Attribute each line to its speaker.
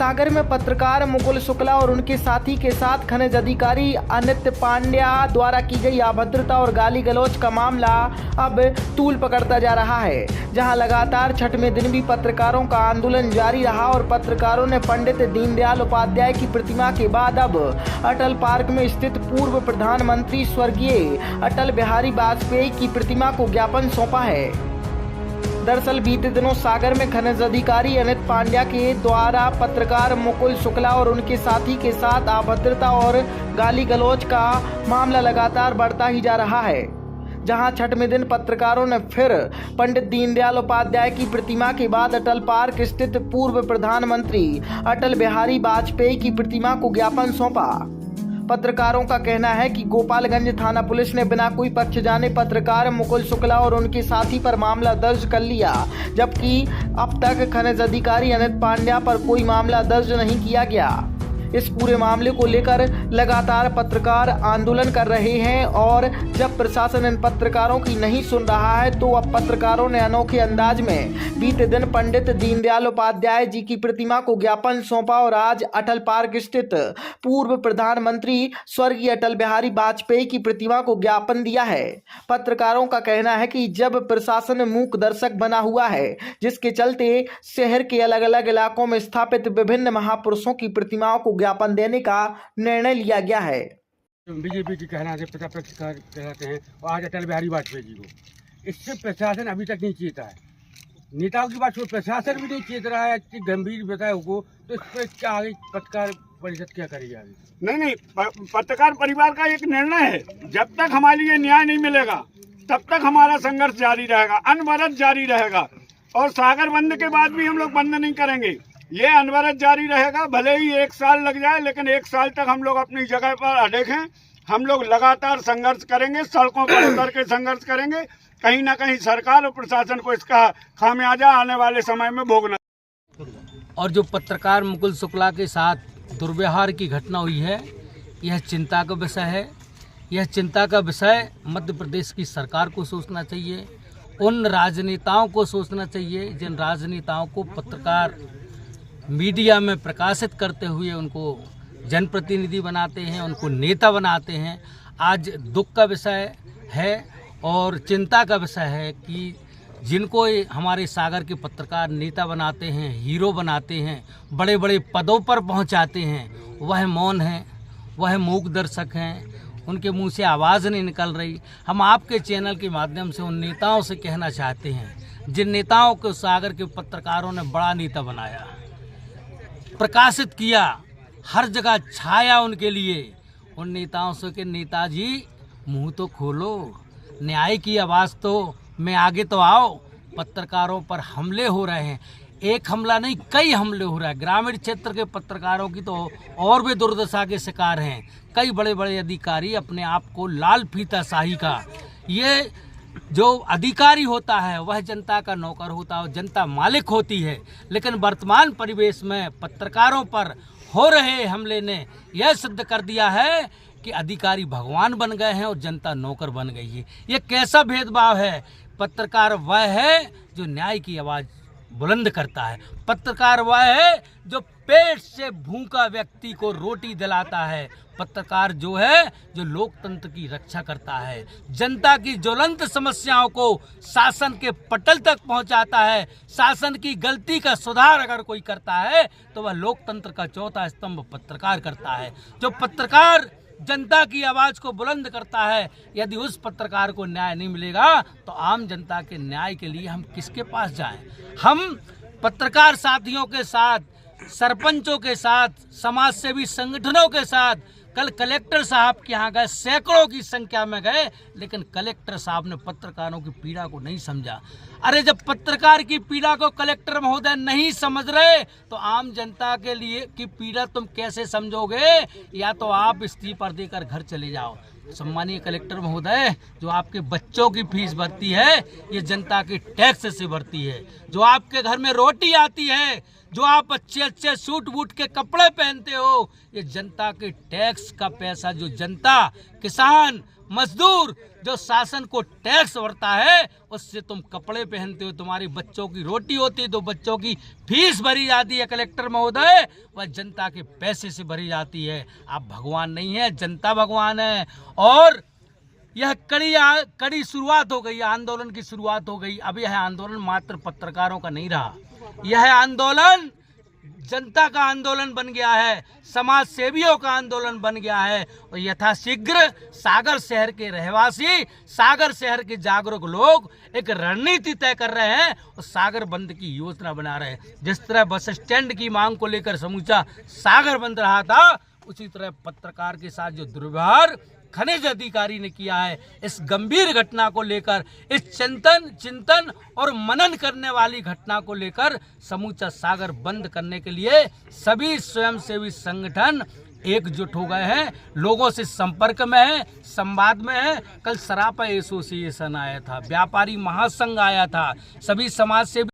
Speaker 1: सागर में पत्रकार मुकुल शुक्ला और उनके साथी के साथ खनिज अधिकारी अनित पांड्या द्वारा की गई अभद्रता और गाली गलौज का मामला अब तूल पकड़ता जा रहा है, जहां लगातार छठवें दिन भी पत्रकारों का आंदोलन जारी रहा और पत्रकारों ने पंडित दीनदयाल उपाध्याय की प्रतिमा के बाद अब अटल पार्क में स्थित पूर्व प्रधानमंत्री स्वर्गीय अटल बिहारी वाजपेयी की प्रतिमा को ज्ञापन सौंपा है। दरअसल बीते दिनों सागर में खनिज अधिकारी अनित पांड्या के द्वारा पत्रकार मुकुल शुक्ला और उनके साथी के साथ अभद्रता और गाली गलौज का मामला लगातार बढ़ता ही जा रहा है, जहां छठवें दिन पत्रकारों ने फिर पंडित दीनदयाल उपाध्याय की प्रतिमा के बाद अटल पार्क स्थित पूर्व प्रधानमंत्री अटल बिहारी वाजपेयी की प्रतिमा को ज्ञापन सौंपा। पत्रकारों का कहना है कि गोपालगंज थाना पुलिस ने बिना कोई पक्ष जाने पत्रकार मुकुल शुक्ला और उनके साथी पर मामला दर्ज कर लिया, जबकि अब तक खनिज अधिकारी अनित पांड्या पर कोई मामला दर्ज नहीं किया गया। इस पूरे मामले को लेकर लगातार पत्रकार आंदोलन कर रहे हैं और जब प्रशासन इन पत्रकारों की नहीं सुन रहा है तो अब पत्रकारों ने अनोखे अंदाज में बीते दिन पंडित दीनदयाल उपाध्याय जी की प्रतिमा को ज्ञापन सौंपा और आज अटल पार्क स्थित पूर्व प्रधानमंत्री स्वर्गीय अटल बिहारी वाजपेयी की प्रतिमा को ज्ञापन दिया है। पत्रकारों का कहना है कि जब प्रशासन मूक दर्शक बना हुआ है, जिसके चलते शहर के अलग अलग इलाकों में स्थापित विभिन्न महापुरुषों की प्रतिमाओं को ज्ञापन देने का निर्णय लिया गया है।
Speaker 2: बीजेपी की कहना है पत्रकार कहते हैं और आज अटल बिहारी वाजपेयी जी को, इससे प्रशासन अभी तक नहीं चेता है। नेताओं की बात प्रशासन भी नहीं चेत रहा है कि गंभीर बताए को, तो इस पर क्या आगे पत्रकार परिषद क्या करेगी आगे?
Speaker 3: नहीं, पत्रकार परिवार का एक निर्णय है, जब तक हमारे लिए न्याय नहीं मिलेगा तब तक हमारा संघर्ष जारी रहेगा, अनवरत जारी रहेगा। और सागर बंद के बाद भी हम लोग बंद नहीं करेंगे, ये अनवरत जारी रहेगा। भले ही 1 साल लग जाए, लेकिन 1 साल तक हम लोग अपनी जगह पर अड़े हैं। हम लोग लगातार संघर्ष करेंगे, सड़कों पर उतर के संघर्ष करेंगे। कहीं ना कहीं सरकार और प्रशासन को इसका खामियाजा आने वाले समय में भोगना।
Speaker 4: और जो पत्रकार मुकुल शुक्ला के साथ दुर्व्यवहार की घटना हुई है, यह चिंता का विषय है। यह चिंता का विषय मध्य प्रदेश की सरकार को सोचना चाहिए, उन राजनेताओं को सोचना चाहिए जिन राजनेताओं को पत्रकार मीडिया में प्रकाशित करते हुए उनको जनप्रतिनिधि बनाते हैं, उनको नेता बनाते हैं। आज दुख का विषय है और चिंता का विषय है कि जिनको हमारे सागर के पत्रकार नेता बनाते हैं, हीरो बनाते हैं, बड़े बड़े पदों पर पहुंचाते हैं, वह मौन हैं, वह मूक दर्शक हैं, उनके मुंह से आवाज़ नहीं निकल रही। हम आपके चैनल के माध्यम से उन नेताओं से कहना चाहते हैं जिन नेताओं को सागर के पत्रकारों ने बड़ा नेता बनाया, प्रकाशित किया, हर जगह छाया उनके लिए, उन नेताओं से कि नेताजी मुंह तो खोलो, न्याय की आवाज़ तो में आगे तो आओ। पत्रकारों पर हमले हो रहे हैं, एक हमला नहीं कई हमले हो रहे हैं। ग्रामीण क्षेत्र के पत्रकारों की तो और भी दुर्दशा के शिकार हैं। कई बड़े बड़े अधिकारी अपने आप को लाल फीता शाही का, ये जो अधिकारी होता है वह जनता का नौकर होता है, जनता मालिक होती है। लेकिन वर्तमान परिवेश में पत्रकारों पर हो रहे हमले ने यह सिद्ध कर दिया है कि अधिकारी भगवान बन गए हैं और जनता नौकर बन गई है। ये कैसा भेदभाव है? पत्रकार वह है जो न्याय की आवाज़ बुलंद करता है, पत्रकार वह है जो पेट से भूखा व्यक्ति को रोटी दिलाता है, पत्रकार जो है जो लोकतंत्र की रक्षा करता है, जनता की ज्वलंत समस्याओं को शासन के पटल तक पहुंचाता है। शासन की गलती का सुधार अगर कोई करता है तो वह लोकतंत्र का चौथा स्तंभ पत्रकार करता है। जो पत्रकार जनता की आवाज़ को बुलंद करता है, यदि उस पत्रकार को न्याय नहीं मिलेगा तो आम जनता के न्याय के लिए हम किसके पास जाएं? हम पत्रकार साथियों के साथ, सरपंचों के साथ, समाज सेवी संगठनों के साथ कल कलेक्टर साहब के यहाँ गए, सैकड़ों की संख्या में गए, लेकिन कलेक्टर साहब ने पत्रकारों की पीड़ा को नहीं समझा। अरे जब पत्रकार की पीड़ा को कलेक्टर महोदय नहीं समझ रहे तो आम जनता के लिए की पीड़ा तुम कैसे समझोगे? या तो आप इस्तीफा देकर घर चले जाओ। सम्मानीय कलेक्टर महोदय, जो आपके बच्चों की फीस भरती है ये जनता के टैक्स से भरती है, जो आपके घर में रोटी आती है, जो आप अच्छे अच्छे सूट बूट के कपड़े पहनते हो, ये जनता के टैक्स का पैसा जो जनता, किसान, मजदूर जो शासन को टैक्स भरता है, उससे तुम कपड़े पहनते हो, तुम्हारी बच्चों की रोटी होती है, तो बच्चों की फीस भरी जाती है कलेक्टर महोदय, वह जनता के पैसे से भरी जाती है। आप भगवान नहीं है, जनता भगवान है। और यह कड़ी शुरुआत हो गई, आंदोलन की शुरुआत हो गई। अब यह आंदोलन मात्र पत्रकारों का नहीं रहा, यह आंदोलन जनता का आंदोलन बन गया है, समाज सेवियों का आंदोलन बन गया है। और यथाशीघ्र सागर शहर के रहवासी, सागर शहर के जागरूक लोग एक रणनीति तय कर रहे हैं और सागर बंद की योजना बना रहे हैं। जिस तरह बस स्टैंड की मांग को लेकर समूचा सागर बंद रहा था, उसी तरह पत्रकार के साथ जो दुर्व्यवहार खनिज अधिकारी ने किया है, इस गंभीर घटना को लेकर, इस चिंतन और मनन करने वाली घटना को लेकर समूचा सागर बंद करने के लिए सभी स्वयंसेवी संगठन एकजुट हो गए हैं, लोगों से संपर्क में है, संवाद में है। कल सरापा एसोसिएशन आया था, व्यापारी महासंघ आया था, सभी समाज सेवी